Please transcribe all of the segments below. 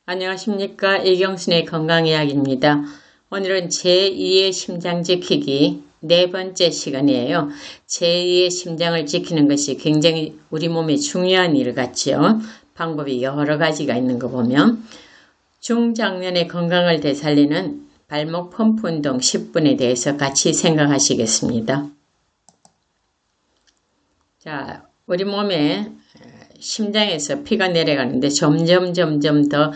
안녕하십니까. 이경순의 건강이야기입니다. 오늘은 제2의 심장 지키기 네 번째 시간이에요. 제2의 심장을 지키는 것이 굉장히 우리 몸에 중요한 일 같죠. 방법이 여러 가지가 있는 거 보면 중장년의 건강을 되살리는 발목 펌프 운동 10분에 대해서 같이 생각하시겠습니다. 자, 우리 몸에 심장에서 피가 내려가는데 점점 더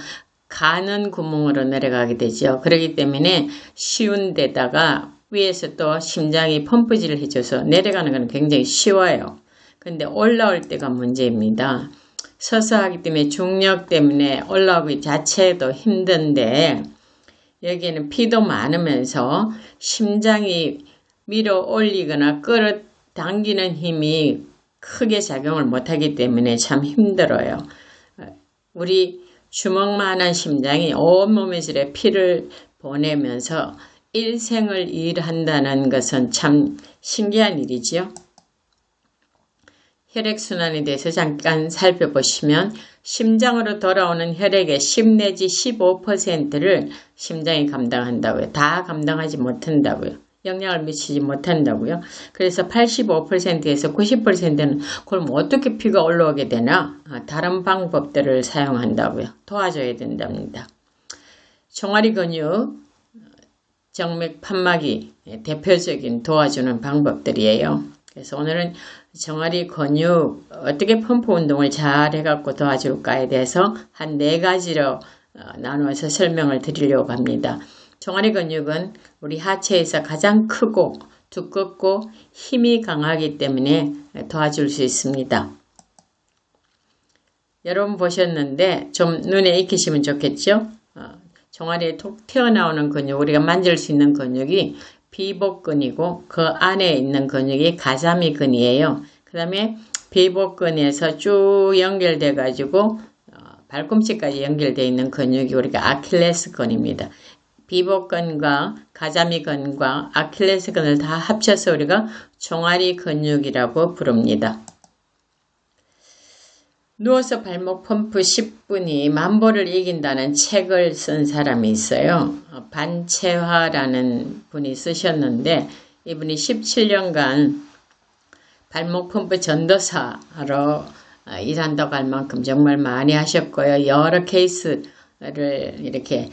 가는 구멍으로 내려가게 되죠. 그렇기 때문에 쉬운 데다가 위에서 또 심장이 펌프질을 해줘서 내려가는 건 굉장히 쉬워요. 근데 올라올 때가 문제입니다. 서서 하기 때문에 중력 때문에 올라오기 자체도 힘든데 여기에는 피도 많으면서 심장이 밀어 올리거나 끌어당기는 힘이 크게 작용을 못하기 때문에 참 힘들어요. 우리 주먹만한 심장이 온몸에 피를 보내면서 일생을 일한다는 것은 참 신기한 일이지요. 혈액순환에 대해서 잠깐 살펴보시면 심장으로 돌아오는 혈액의 10 내지 15%를 심장이 감당한다고요. 다 감당하지 못한다고요. 영향을 미치지 못한다고요. 그래서 85%에서 90%는 그럼 어떻게 피가 올라오게 되나? 다른 방법들을 사용한다고요. 도와줘야 된답니다. 종아리 근육, 정맥 판막이 대표적인 도와주는 방법들이에요. 그래서 오늘은 종아리 근육 어떻게 펌프 운동을 잘 해갖고 도와줄까에 대해서 한 4가지로 나누어서 설명을 드리려고 합니다. 종아리 근육은 우리 하체에서 가장 크고 두껍고 힘이 강하기 때문에 도와줄 수 있습니다. 여러분 보셨는데 좀 눈에 익히시면 좋겠죠? 종아리에 톡 튀어나오는 근육, 우리가 만질 수 있는 근육이 비복근이고 그 안에 있는 근육이 가자미근이에요. 그 다음에 비복근에서 쭉 연결돼 가지고 발꿈치까지 연결되어 있는 근육이 우리가 아킬레스건입니다. 비복근과 가자미근과 아킬레스건을 다 합쳐서 우리가 종아리 근육이라고 부릅니다. 누워서 발목 펌프 10분이 만보를 이긴다는 책을 쓴 사람이 있어요. 반채화라는 분이 쓰셨는데 이분이 17년간 발목 펌프 전도사로 일한다고 할 만큼 정말 많이 하셨고요. 여러 케이스를 이렇게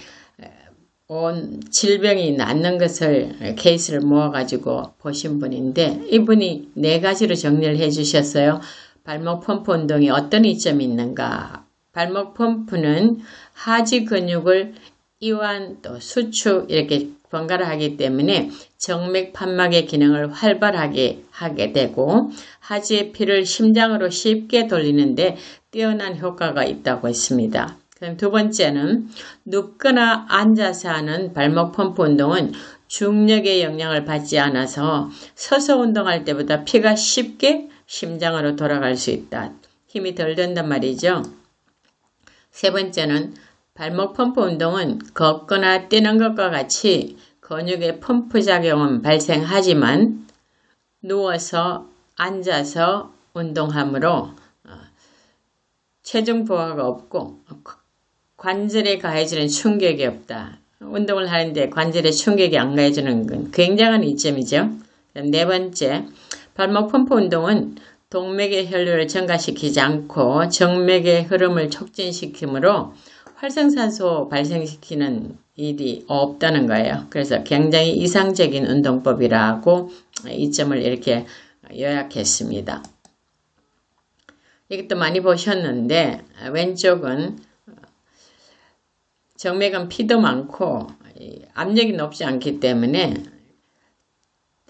온 질병이 낫는 것을 케이스를 모아가지고 보신 분인데 이분이 4가지로 정리를 해주셨어요. 발목 펌프 운동이 어떤 이점이 있는가? 발목 펌프는 하지 근육을 이완 또 수축 이렇게 번갈아 하기 때문에 정맥 판막의 기능을 활발하게 하게 되고 하지의 피를 심장으로 쉽게 돌리는데 뛰어난 효과가 있다고 했습니다. 그럼 2번째는 눕거나 앉아서 하는 발목 펌프 운동은 중력의 영향을 받지 않아서 서서 운동할 때보다 피가 쉽게 심장으로 돌아갈 수 있다. 힘이 덜 든단 말이죠. 3번째는 발목 펌프 운동은 걷거나 뛰는 것과 같이 근육의 펌프 작용은 발생하지만 누워서 앉아서 운동하므로 체중 부하가 없고 관절에 가해지는 충격이 없다. 운동을 하는데 관절에 충격이 안 가해지는 건 굉장한 이점이죠. 4번째, 발목 펌프 운동은 동맥의 혈류를 증가시키지 않고 정맥의 흐름을 촉진시키므로 활성산소 발생시키는 일이 없다는 거예요. 그래서 굉장히 이상적인 운동법이라고 이점을 이렇게 요약했습니다. 이것도 많이 보셨는데 왼쪽은 정맥은 피도 많고 압력이 높지 않기 때문에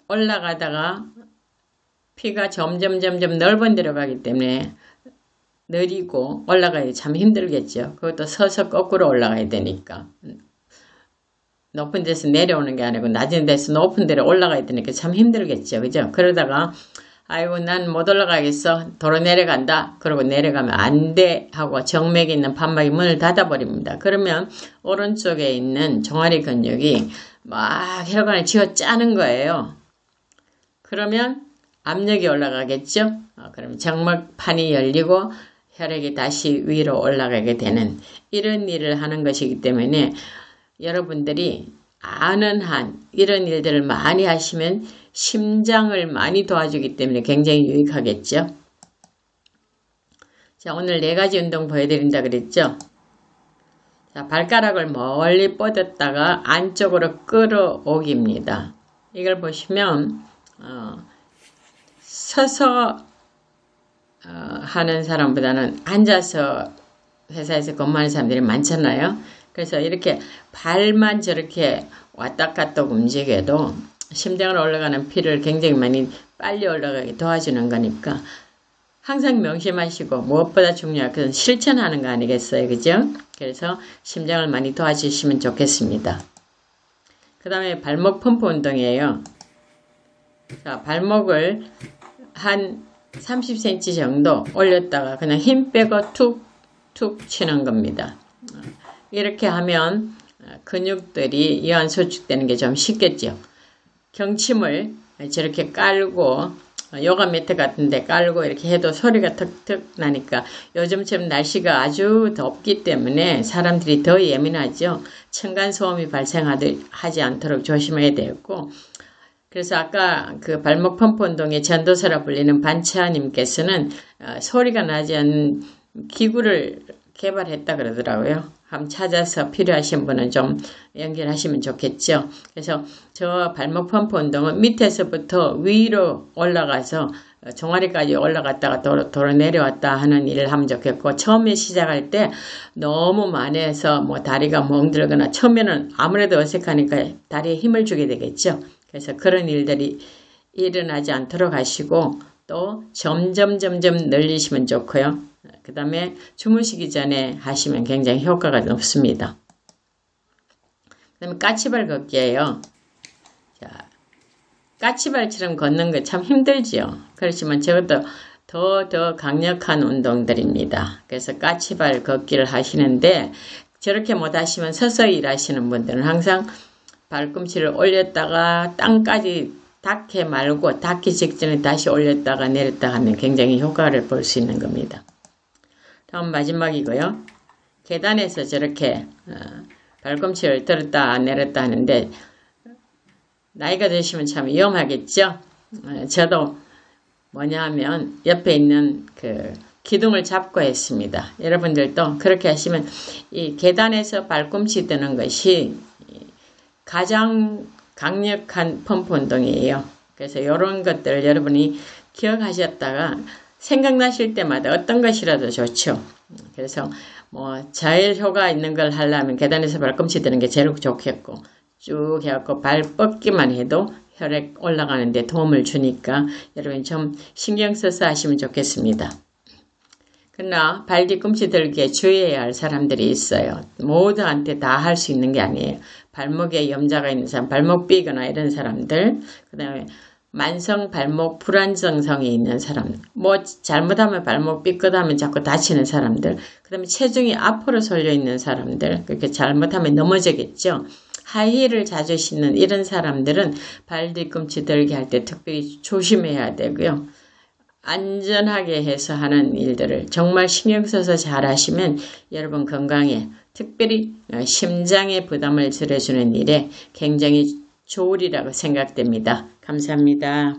올라가다가 피가 점점 넓은 데로 가기 때문에 느리고 올라가기 참 힘들겠죠. 그것도 서서 거꾸로 올라가야 되니까. 높은 데서 내려오는 게 아니고 낮은 데서 높은 데로 올라가야 되니까 참 힘들겠죠. 그죠? 그러다가 아이고 난 못 올라가겠어. 도로 내려간다. 그러고 내려가면 안 돼 하고 정맥에 있는 판막이 문을 닫아버립니다. 그러면 오른쪽에 있는 종아리 근육이 막 혈관을 쥐어 짜는 거예요. 그러면 압력이 올라가겠죠. 그러면 정막판이 열리고 혈액이 다시 위로 올라가게 되는 이런 일을 하는 것이기 때문에 여러분들이 아는 한 이런 일들을 많이 하시면 심장을 많이 도와주기 때문에 굉장히 유익하겠죠. 자, 오늘 4가지 운동 보여드린다 그랬죠. 자, 발가락을 멀리 뻗었다가 안쪽으로 끌어오기입니다. 이걸 보시면 서서 하는 사람보다는 앉아서 회사에서 근무하는 사람들이 많잖아요. 그래서 이렇게 발만 저렇게 왔다 갔다 움직여도 심장으로 올라가는 피를 굉장히 많이 빨리 올라가게 도와주는 거니까 항상 명심하시고 무엇보다 중요한 것은 실천하는 거 아니겠어요? 그죠? 그래서 심장을 많이 도와주시면 좋겠습니다. 그 다음에 발목 펌프 운동이에요. 자, 발목을 한 30cm 정도 올렸다가 그냥 힘 빼고 툭툭 치는 겁니다. 이렇게 하면 근육들이 이완 소축되는 게 좀 쉽겠죠. 경침을 저렇게 깔고 요가 매트 같은데 깔고 이렇게 해도 소리가 턱턱 나니까 요즘처럼 날씨가 아주 덥기 때문에 사람들이 더 예민하죠. 층간소음이 발생하지 않도록 조심해야 되고, 그래서 아까 그 발목 펌프 운동의 전도사라 불리는 반차님께서는 소리가 나지 않는 기구를 개발했다 그러더라고요. 한번 찾아서 필요하신 분은 좀 연결하시면 좋겠죠. 그래서 저 발목 펌프 운동은 밑에서부터 위로 올라가서 종아리까지 올라갔다가 도로 내려왔다 하는 일을 하면 좋겠고, 처음에 시작할 때 너무 많이 해서 뭐 다리가 멍들거나 처음에는 아무래도 어색하니까 다리에 힘을 주게 되겠죠. 그래서 그런 일들이 일어나지 않도록 하시고 또 점점 늘리시면 좋고요. 그 다음에 주무시기 전에 하시면 굉장히 효과가 높습니다. 그 다음에 까치발 걷기예요. 자, 까치발처럼 걷는 거 참 힘들죠. 그렇지만 저것도 더 강력한 운동들입니다. 그래서 까치발 걷기를 하시는데, 저렇게 못 하시면 서서히 일하시는 분들은 항상 발꿈치를 올렸다가 땅까지 닿게 말고 닿기 직전에 다시 올렸다가 내렸다 하면 굉장히 효과를 볼 수 있는 겁니다. 다음 마지막이고요. 계단에서 저렇게 발꿈치를 들었다 내렸다 하는데 나이가 드시면 참 위험하겠죠. 저도 뭐냐 하면 옆에 있는 그 기둥을 잡고 했습니다. 여러분들도 그렇게 하시면 이 계단에서 발꿈치 드는 것이 가장 강력한 펌프 운동이에요. 그래서 이런 것들을 여러분이 기억하셨다가 생각나실 때마다 어떤 것이라도 좋죠. 그래서 뭐 제일 효과 있는 걸 하려면 계단에서 발꿈치 드는 게 제일 좋겠고, 쭉 해갖고 발 뻗기만 해도 혈액 올라가는 데 도움을 주니까 여러분 좀 신경 써서 하시면 좋겠습니다. 그러나 발 뒤꿈치 들기에 주의해야 할 사람들이 있어요. 모두한테 다 할 수 있는 게 아니에요. 발목에 염자가 있는 사람, 발목 삐거나 이런 사람들, 그 다음에 만성 발목 불안정성이 있는 사람, 뭐 잘못하면 발목 삐끗하면 자꾸 다치는 사람들, 그 다음에 체중이 앞으로 쏠려 있는 사람들, 그렇게 잘못하면 넘어지겠죠. 하이힐을 자주 신는 이런 사람들은 발 뒤꿈치 들기 할 때 특별히 조심해야 되고요. 안전하게 해서 하는 일들을 정말 신경 써서 잘 하시면 여러분 건강에, 특별히 심장의 부담을 줄여주는 일에 굉장히 좋으리라고 생각됩니다. 감사합니다.